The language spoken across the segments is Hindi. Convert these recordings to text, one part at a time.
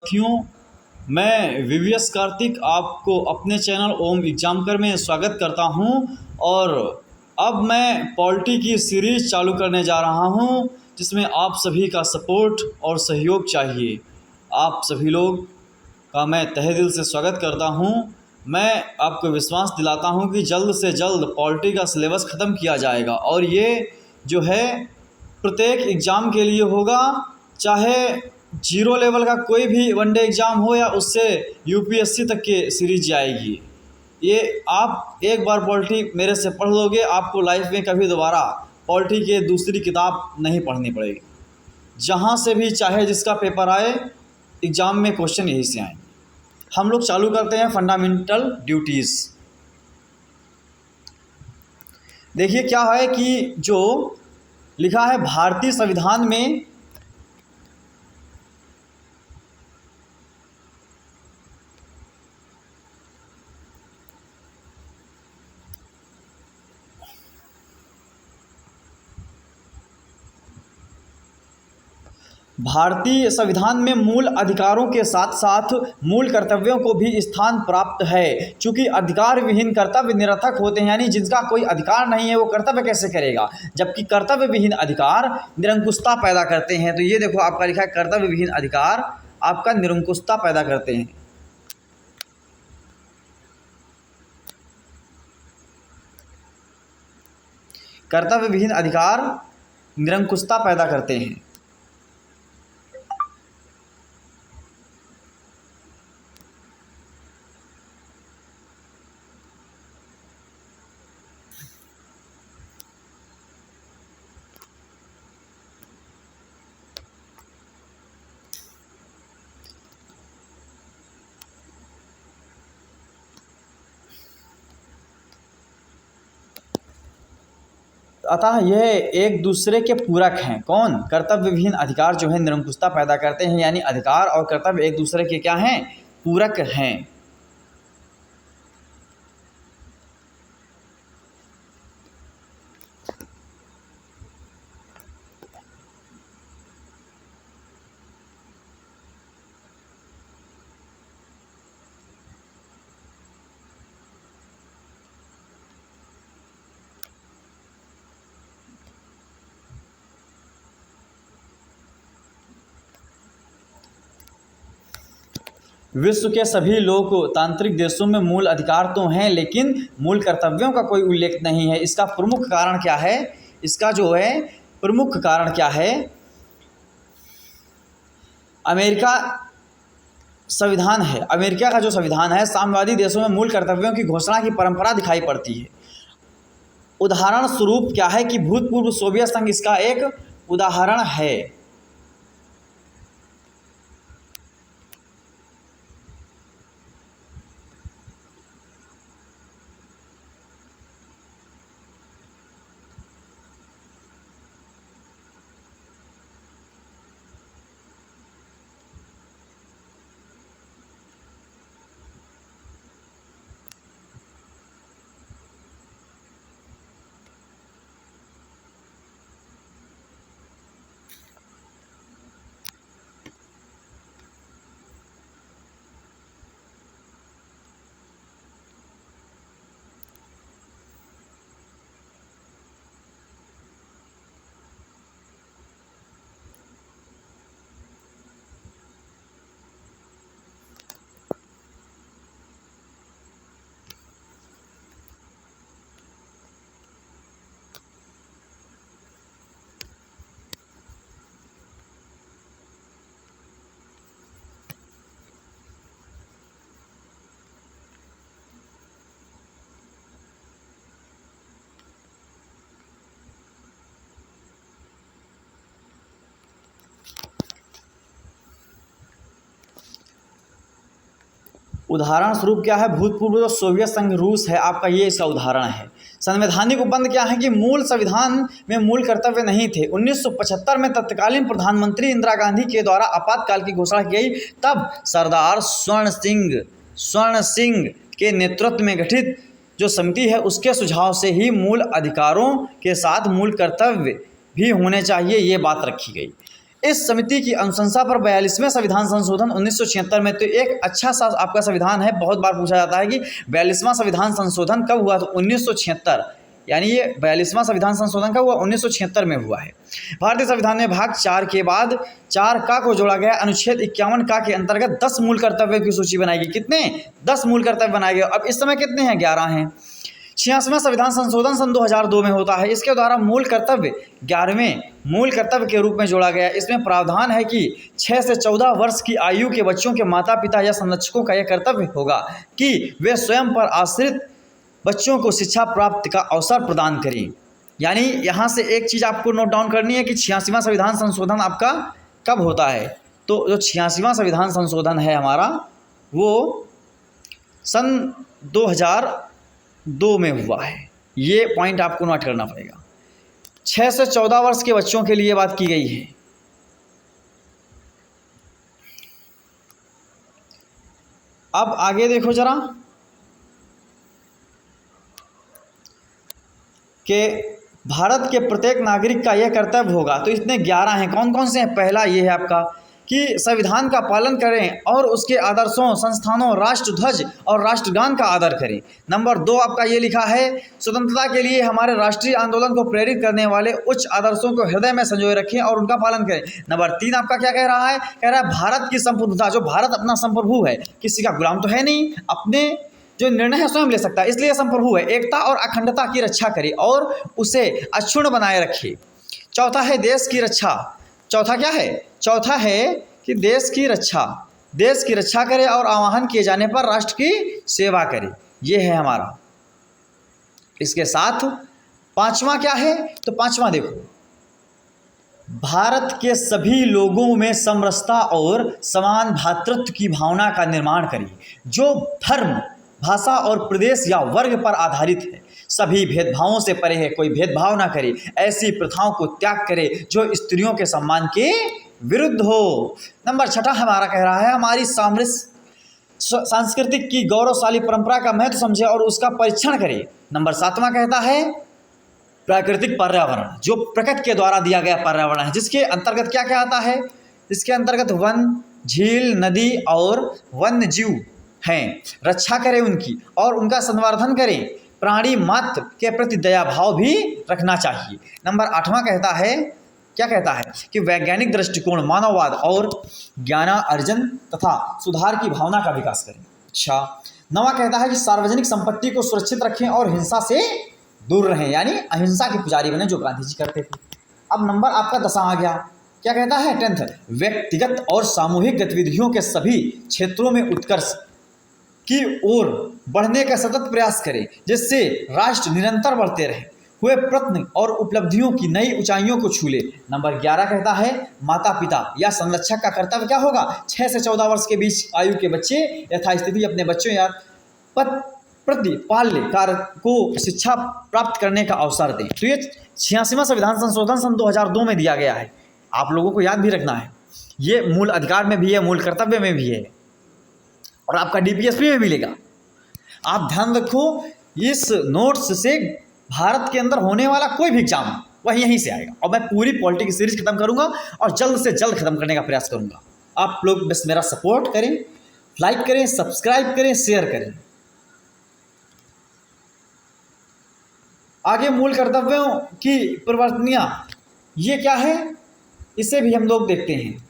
साथियों, मैं वीवीएस कार्तिक आपको अपने चैनल ओम एग्जामकर में स्वागत करता हूं। और अब मैं पॉलिटी की सीरीज़ चालू करने जा रहा हूं, जिसमें आप सभी का सपोर्ट और सहयोग चाहिए। आप सभी लोग का मैं तहे दिल से स्वागत करता हूं। मैं आपको विश्वास दिलाता हूं कि जल्द से जल्द पॉलिटी का सिलेबस ख़त्म किया जाएगा और ये जो है प्रत्येक एग्ज़ाम के लिए होगा, चाहे जीरो लेवल का कोई भी वनडे एग्ज़ाम हो या उससे यूपीएससी तक के सीरीज जाएगी। ये आप एक बार पॉलिटी मेरे से पढ़ लोगे, आपको लाइफ में कभी दोबारा पॉलिटी के दूसरी किताब नहीं पढ़नी पड़ेगी। जहाँ से भी चाहे जिसका पेपर आए, एग्ज़ाम में क्वेश्चन यही से आए। हम लोग चालू करते हैं फंडामेंटल ड्यूटीज़। देखिए क्या है कि जो लिखा है भारतीय संविधान में मूल अधिकारों के साथ साथ मूल कर्तव्यों को भी स्थान प्राप्त है। चूंकि अधिकार विहीन कर्तव्य निरर्थक होते हैं, यानी जिसका कोई अधिकार नहीं है वो कर्तव्य कैसे करेगा, जबकि कर्तव्य विहीन अधिकार निरंकुशता पैदा करते हैं। तो ये देखो आपका लिखा है कर्तव्य विहीन अधिकार आपका निरंकुशता पैदा करते हैं। कर्तव्य विहीन अधिकार निरंकुशता पैदा करते हैं। अतः यह एक दूसरे के पूरक हैं। कौन? कर्तव्य विहीन अधिकार जो है निरंकुशता पैदा करते हैं, यानी अधिकार और कर्तव्य एक दूसरे के क्या हैं? पूरक हैं। विश्व के सभी लोकतांत्रिक देशों में मूल अधिकार तो हैं, लेकिन मूल कर्तव्यों का कोई उल्लेख नहीं है। इसका प्रमुख कारण क्या है? इसका जो है प्रमुख कारण क्या है? अमेरिका संविधान है। अमेरिका का जो संविधान है, साम्यवादी देशों में मूल कर्तव्यों की घोषणा की परंपरा दिखाई पड़ती है। उदाहरण स्वरूप क्या है कि भूतपूर्व सोवियत संघ इसका एक उदाहरण है। उदाहरण स्वरूप क्या है? भूतपूर्व जो सोवियत संघ रूस है आपका, ये इसका उदाहरण है। संवैधानिक उपबंध क्या है कि मूल संविधान में मूल कर्तव्य नहीं थे। 1975 में तत्कालीन प्रधानमंत्री इंदिरा गांधी के द्वारा आपातकाल की घोषणा की गई। तब सरदार स्वर्ण सिंह के नेतृत्व में गठित जो समिति है, उसके सुझाव से ही मूल अधिकारों के साथ मूल कर्तव्य भी होने चाहिए, ये बात रखी गई। इस समिति की अनुशंसा पर 42वें संविधान संशोधन 1976 में, तो एक अच्छा सा आपका संविधान है। बहुत बार पूछा जाता है कि 42वां संविधान संशोधन कब हुआ, तो 1976, यानी ये 42वां संविधान संशोधन कब हुआ, 1976 में हुआ है। भारतीय संविधान में भाग 4 के बाद 4 को जोड़ा गया। अनुच्छेद 51 के अंतर्गत 10 मूल कर्तव्यों की सूची बनाई गई। कितने? 10 मूल कर्तव्य बनाए गए। अब इस समय कितने हैं? 11 हैं। 86वां संविधान संशोधन सन 2002 में होता है। इसके द्वारा मूल कर्तव्य 11वें मूल कर्तव्य के रूप में जोड़ा गया। इसमें प्रावधान है कि 6 से 14 वर्ष की आयु के बच्चों के माता पिता या संरक्षकों का यह कर्तव्य होगा कि वे स्वयं पर आश्रित बच्चों को शिक्षा प्राप्ति का अवसर प्रदान करें। यानी यहाँ से एक चीज़ आपको नोट डाउन करनी है कि 86वां संविधान संशोधन आपका कब होता है। तो जो 86वां संविधान संशोधन है हमारा, वो सन 2002 में हुआ है। ये पॉइंट आपको नोट करना पड़ेगा। 6 से 14 वर्ष के बच्चों के लिए बात की गई है। अब आगे देखो जरा कि भारत के प्रत्येक नागरिक का यह कर्तव्य होगा। तो इतने 11 हैं। कौन कौन से हैं? पहला ये है आपका कि संविधान का पालन करें और उसके आदर्शों, संस्थानों, राष्ट्रध्वज और राष्ट्रगान का आदर करें। नंबर 2 आपका ये लिखा है, स्वतंत्रता के लिए हमारे राष्ट्रीय आंदोलन को प्रेरित करने वाले उच्च आदर्शों को हृदय में संजोए रखें और उनका पालन करें। नंबर 3 आपका क्या कह रहा है? कह रहा है भारत की संप्रभुता, जो भारत अपना संप्रभु है, किसी का गुलाम तो है नहीं, अपने जो निर्णय है स्वयं ले सकता है, इसलिए संप्रभु है। एकता और अखंडता की रक्षा करे और उसे अक्षुण्ण बनाए रखे। चौथा है देश की रक्षा। चौथा क्या है? चौथा है कि देश की रक्षा करे और आह्वान किए जाने पर राष्ट्र की सेवा करे। ये है हमारा। इसके साथ 5वां क्या है? तो 5वां देखो, भारत के सभी लोगों में समरसता और समान भ्रातृत्व की भावना का निर्माण करें, जो धर्म, भाषा और प्रदेश या वर्ग पर आधारित है। सभी भेदभावों से परे है, कोई भेदभाव ना करे। ऐसी प्रथाओं को त्याग करे जो स्त्रियों के सम्मान के विरुद्ध हो। नंबर 6 हमारा कह रहा है, हमारी सांस्कृतिक की गौरवशाली परंपरा का महत्व समझे और उसका परीक्षण करे। नंबर 7वां कहता है प्राकृतिक पर्यावरण, जो प्रकृति के द्वारा दिया गया पर्यावरण है, जिसके अंतर्गत क्या क्या आता है? इसके अंतर्गत वन, झील, नदी और वन्य जीव हैं, रक्षा करें उनकी और उनका संवर्धन करें। प्राणी मात्र के प्रति दया भाव भी रखना चाहिए। नंबर 8वां कहता है, क्या कहता है कि वैज्ञानिक दृष्टिकोण, मानववाद और ज्ञानार्जन तथा सुधार की भावना का विकास करें। अच्छा, 9वां कहता है कि सार्वजनिक संपत्ति को सुरक्षित रखें और हिंसा से दूर रहें, यानी अहिंसा के पुजारी बने, जो गांधी जी करते थे। अब नंबर आपका 10 आ गया। क्या कहता है? 10th, व्यक्तिगत और सामूहिक गतिविधियों के सभी क्षेत्रों में उत्कर्ष की ओर बढ़ने का सतत प्रयास करें, जिससे राष्ट्र निरंतर बढ़ते रहे, हुए प्रयत्न और उपलब्धियों की नई ऊंचाइयों को छू ले। नंबर 11 कहता है माता पिता या संरक्षक का कर्तव्य क्या होगा? 6 से 14 वर्ष के बीच आयु के बच्चे यथास्थिति अपने बच्चों या प्रति पाल्य कार्य को शिक्षा प्राप्त करने का अवसर दें। तो ये 86वां संविधान संशोधन सन 2002 में दिया गया है। आप लोगों को याद भी रखना है। ये मूल अधिकार में भी है, मूल कर्तव्य में भी है और आपका डीपीएसपी में मिलेगा। आप ध्यान रखो, इस नोट्स से भारत के अंदर होने वाला कोई भी एग्जाम वह यहीं से आएगा। और मैं पूरी पॉलिटी की सीरीज खत्म करूंगा और जल्द से जल्द खत्म करने का प्रयास करूंगा। आप लोग बस मेरा सपोर्ट करें, लाइक करें, सब्सक्राइब करें, शेयर करें। आगे मूल कर्तव्यों की परिवर्तनियां, ये क्या है, इसे भी हम लोग देखते हैं।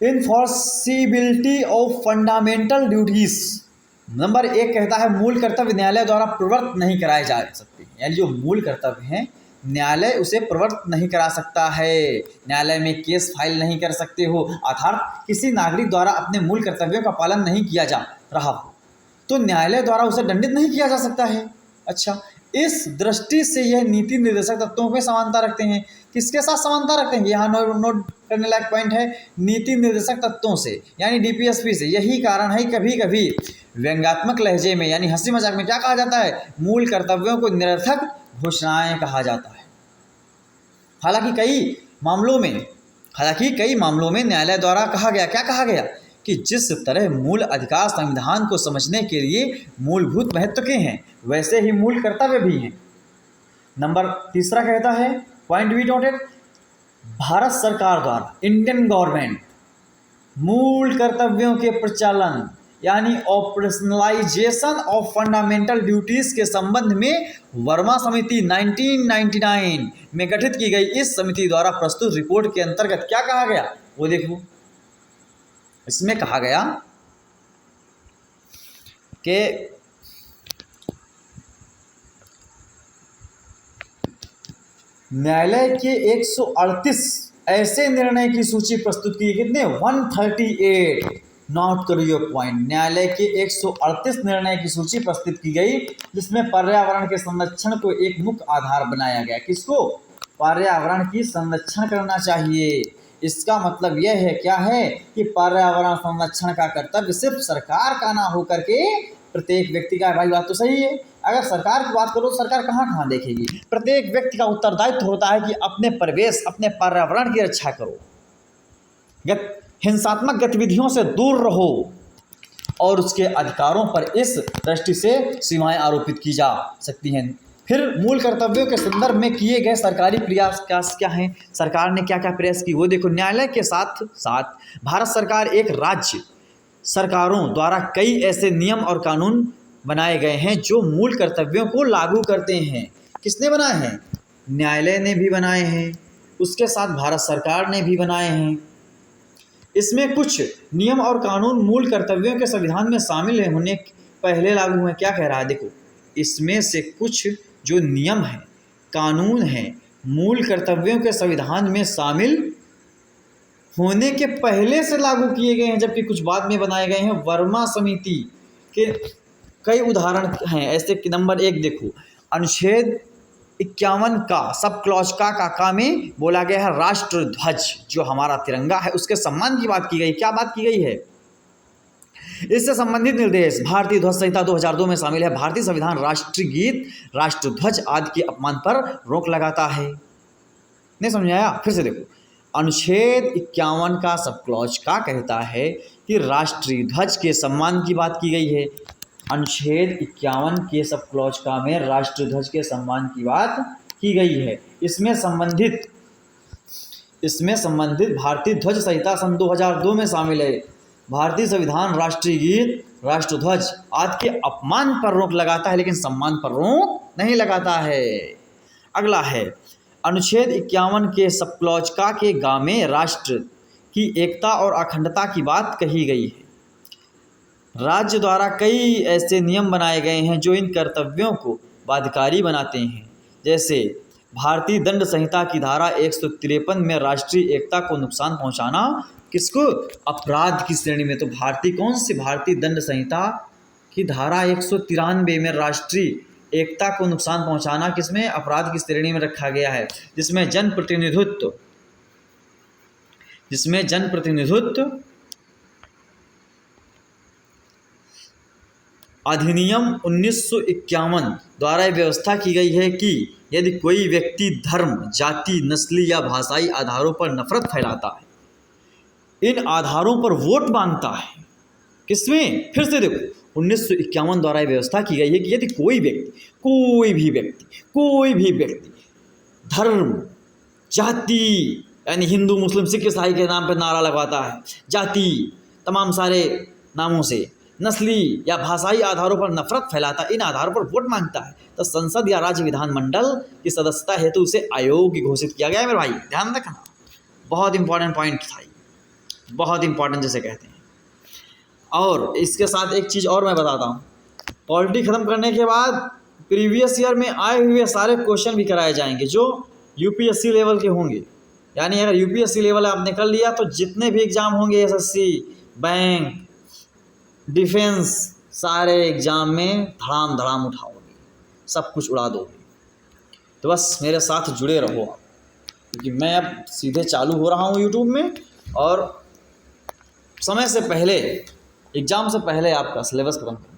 इनफोर्सिबिलिटी ऑफ फंडामेंटल ड्यूटीज। नंबर 1 कहता है मूल कर्तव्य न्यायालय द्वारा प्रवृत्त नहीं कराए जा सकते, यानी जो मूल कर्तव्य हैं न्यायालय उसे प्रवृत्त नहीं करा सकता है। न्यायालय में केस फाइल नहीं कर सकते हो, अर्थात किसी नागरिक द्वारा अपने मूल कर्तव्यों का पालन नहीं किया जा रहा हो तो न्यायालय द्वारा उसे दंडित नहीं किया जा सकता है। अच्छा, इस दृष्टि से यह नीति निर्देशक तत्वों में समानता रखते हैं। किसके साथ समानता रखते हैं? यहाँ नोट करने लायक पॉइंट है, नीति निर्देशक तत्वों से, यानी डीपीएसपी से। यही कारण है कभी कभी व्यंग्यात्मक लहजे में यानी हंसी मजाक में क्या कहा जाता है, मूल कर्तव्यों को निरर्थक घोषणाएं कहा जाता है। हालांकि कई मामलों में न्यायालय द्वारा कहा गया, क्या कहा गया कि जिस तरह मूल अधिकार संविधान को समझने के लिए मूलभूत महत्व के हैं, वैसे ही मूल कर्तव्य भी हैं। नंबर 3 कहता है, पॉइंट बी नोटेड, भारत सरकार द्वारा, इंडियन गवर्नमेंट, मूल कर्तव्यों के प्रचालन यानी ऑपरेशनलाइजेशन ऑफ फंडामेंटल ड्यूटीज के संबंध में वर्मा समिति 1999 में गठित की गई इस समिति द्वारा प्रस्तुत रिपोर्ट के अंतर्गत क्या कहा गया वो देखो। इसमें कहा गया कि न्यायालय के 138 ऐसे निर्णय की सूची प्रस्तुत की। कितने? 138। नोट करो योर पॉइंट। न्यायालय के 138 निर्णय की सूची प्रस्तुत की गई जिसमें पर्यावरण के संरक्षण को एक मुख्य आधार बनाया गया। किसको? पर्यावरण की संरक्षण करना चाहिए। इसका मतलब यह है क्या है कि पर्यावरण संरक्षण का कर्तव्य सिर्फ सरकार का ना होकर के प्रत्येक व्यक्ति का। भाई बात तो सही है। अगर सरकार की बात करो तो सरकार कहाँ कहाँ देखेगी? प्रत्येक व्यक्ति का उत्तरदायित्व होता है कि अपने परिवेश, अपने पर्यावरण की रक्षा करो, हिंसात्मक गतिविधियों से दूर रहो और उसके अधिकारों पर इस दृष्टि से सीमाएं आरोपित की जा सकती हैं। फिर मूल कर्तव्यों के संदर्भ में किए गए सरकारी प्रयास क्या हैं? सरकार ने क्या क्या प्रयास की वो देखो। न्यायालय के साथ साथ भारत सरकार एक राज्य सरकारों द्वारा कई ऐसे नियम और कानून बनाए गए हैं जो मूल कर्तव्यों को लागू करते हैं। किसने बनाए हैं? न्यायालय ने भी बनाए हैं, उसके साथ भारत सरकार ने भी बनाए हैं। इसमें कुछ नियम और कानून मूल कर्तव्यों के संविधान में शामिल होने पहले लागू हुए। क्या कह रहा है देखो, इसमें से कुछ जो नियम हैं, कानून हैं, मूल कर्तव्यों के संविधान में शामिल होने के पहले से लागू किए गए हैं, जबकि कुछ बाद में बनाए गए हैं। वर्मा समिति के कई उदाहरण हैं ऐसे कि नंबर 1 देखो, अनुच्छेद 51 का सब क्लॉज का में बोला गया है राष्ट्र ध्वज जो हमारा तिरंगा है उसके सम्मान की बात की गई। क्या बात की गई है? इससे संबंधित निर्देश भारतीय ध्वज संहिता 2002 में शामिल है। भारतीय संविधान राष्ट्रीय गीत, राष्ट्र ध्वज आदि के अपमान पर रोक लगाता है। नहीं समझाया? फिर से देखो, अनुच्छेद 51 का सब क्लॉज का कहता है कि राष्ट्रीय ध्वज के सम्मान की बात की गई है। अनुच्छेद 51 के सब क्लॉज का में राष्ट्रीय ध्वज के सम्मान की बात की गई है। इसमें संबंधित भारतीय ध्वज संहिता सन 2002 में शामिल है। भारतीय संविधान राष्ट्रीय गीत, राष्ट्र ध्वज आदि के अपमान पर रोक लगाता है लेकिन सम्मान पर रोक नहीं लगाता है। अगला है अनुच्छेद 51 के सब क्लॉज का के गा में राष्ट्र की एकता और अखंडता की बात कही गई है। राज्य द्वारा कई ऐसे नियम बनाए गए हैं जो इन कर्तव्यों को बाध्यकारी बनाते हैं। जैसे भारतीय दंड संहिता की धारा 153 में राष्ट्रीय एकता को नुकसान पहुंचाना किसको? अपराध की श्रेणी में। तो भारतीय दंड संहिता की धारा 193 में राष्ट्रीय एकता को नुकसान पहुंचाना किसमें? अपराध की श्रेणी में रखा गया है, जिसमें जनप्रतिनिधित्व अधिनियम 1951 द्वारा व्यवस्था की गई है कि यदि कोई व्यक्ति धर्म, जाति, नस्ली या भाषाई आधारों पर नफरत फैलाता है, इन आधारों पर वोट मांगता है, किसमें? फिर से देखो, 1951 द्वारा व्यवस्था की गई है कि यदि कोई भी व्यक्ति धर्म, जाति यानी हिंदू, मुस्लिम, सिख, ईसाई के नाम पर नारा लगवाता है, जाति तमाम सारे नामों से, नस्ली या भाषाई आधारों पर नफरत फैलाता है, इन आधारों पर वोट मांगता है, तो संसद या राज्य विधानमंडल की सदस्यता हेतु उसे अयोग्य घोषित किया गया है। मेरे भाई ध्यान रखना, बहुत इंपॉर्टेंट पॉइंट था, बहुत इंपॉर्टेंट जिसे कहते हैं। और इसके साथ एक चीज़ और मैं बताता हूँ, पॉलिटी ख़त्म करने के बाद प्रीवियस ईयर में आए हुए सारे क्वेश्चन भी कराए जाएंगे जो यूपीएससी लेवल के होंगे। यानी अगर यूपीएससी लेवल आपने कर लिया तो जितने भी एग्ज़ाम होंगे, एसएससी, बैंक, डिफेंस, सारे एग्ज़ाम में धड़ाम उठाओगे, सब कुछ उड़ा दोगे। तो बस मेरे साथ जुड़े रहो आप, क्योंकि मैं अब सीधे चालू हो रहा हूँ यूट्यूब में और समय से पहले, एग्ज़ाम से पहले आपका सिलेबस खत्म करूँगा।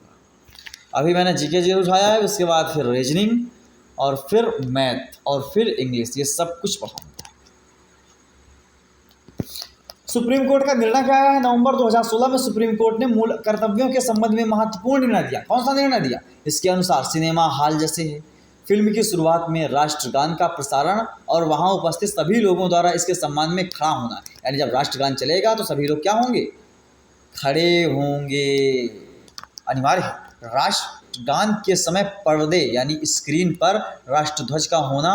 अभी मैंने जीके जी उठाया है, उसके बाद फिर रीजनिंग और फिर मैथ और फिर इंग्लिश, ये सब कुछ पढ़ाऊँगा। सुप्रीम कोर्ट का निर्णय क्या है? नवंबर 2016 में सुप्रीम कोर्ट ने मूल कर्तव्यों के संबंध में महत्वपूर्ण निर्णय दिया। कौन सा निर्णय दिया? इसके अनुसार सिनेमा हॉल जैसे फिल्म की शुरुआत में राष्ट्रगान का प्रसारण और वहाँ उपस्थित सभी लोगों द्वारा इसके सम्मान में खड़ा होना। यानी जब राष्ट्रगान चलेगा तो सभी लोग क्या होंगे? खड़े होंगे। अनिवार्य है। राष्ट्रगान के समय पर्दे यानी स्क्रीन पर राष्ट्रध्वज का होना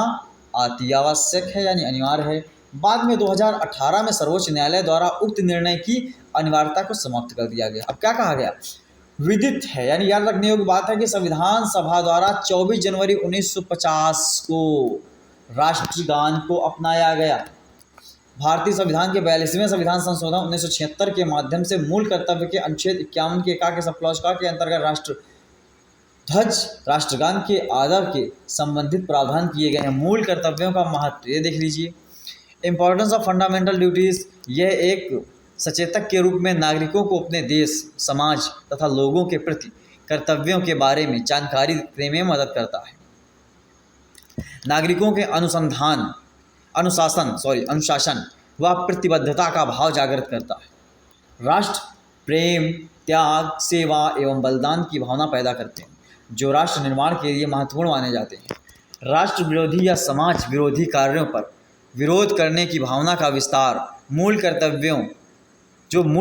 अति आवश्यक है यानी अनिवार्य है। बाद में 2018 में सर्वोच्च न्यायालय द्वारा उक्त निर्णय की अनिवार्यता को समाप्त कर दिया गया। अब क्या कहा गया? विदित है यानी याद रखने योग्य बात है कि संविधान सभा द्वारा 24 जनवरी 1950 को राष्ट्रगान को अपनाया गया। भारतीय संविधान के 42वें संविधान संशोधन 1976 के माध्यम से मूल कर्तव्य के अनुच्छेद 51 के के सब क्लॉज के अंतर्गत राष्ट्रध्वज राष्ट्रगान के आदर के संबंधित प्रावधान किए गए हैं। मूल कर्तव्यों का महत्व ये देख लीजिए। इम्पोर्टेंस ऑफ फंडामेंटल ड्यूटीज़, यह एक सचेतक के रूप में नागरिकों को अपने देश, समाज तथा लोगों के प्रति कर्तव्यों के बारे में जानकारी देने में मदद करता है। नागरिकों के अनुशासन व प्रतिबद्धता का भाव जागृत करता है। राष्ट्र प्रेम, त्याग, सेवा एवं बलिदान की भावना पैदा करते हैं, जो राष्ट्र निर्माण के लिए महत्वपूर्ण माने जाते हैं। राष्ट्र विरोधी या समाज विरोधी कार्यों पर विरोध करने की भावना का विस्तार, मूल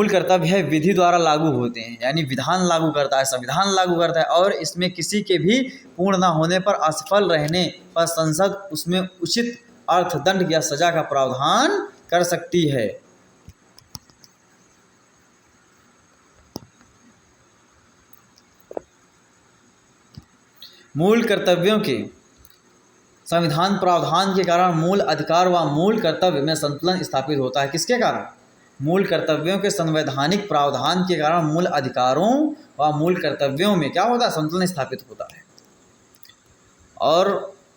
कर्तव्य है विधि द्वारा लागू होते हैं, यानी विधान लागू करता है, संविधान लागू करता है, और इसमें किसी के भी पूर्ण न होने पर असफल रहने पर संसद उसमें उचित अर्थदंड या सजा का प्रावधान कर सकती है। मूल कर्तव्यों के संविधान प्रावधान के कारण मूल अधिकार व मूल कर्तव्य में संतुलन स्थापित होता है। किसके कारण? मूल कर्तव्यों के संवैधानिक प्रावधान के कारण मूल अधिकारों व मूल कर्तव्यों में क्या होता है? संतुलन स्थापित होता है। और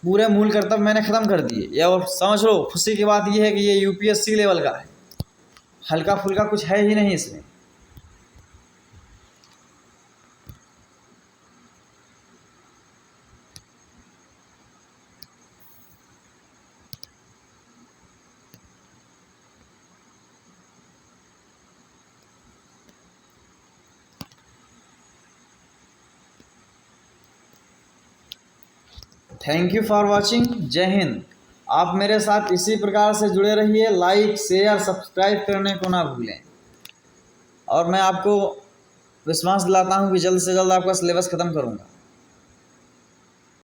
पूरे मूल कर्तव्य मैंने ख़त्म कर दिए। ये और समझ लो, खुशी की बात यह है कि ये यूपीएससी लेवल का है, हल्का फुल्का कुछ है ही नहीं इसमें। Thank you for watching. जय हिंद। आप मेरे साथ इसी प्रकार से जुड़े रहिए। लाइक, शेयर, सब्सक्राइब करने को ना भूलें। और मैं आपको विश्वास दिलाता हूँ कि जल्द से जल्द आपका सिलेबस ख़त्म करूँगा।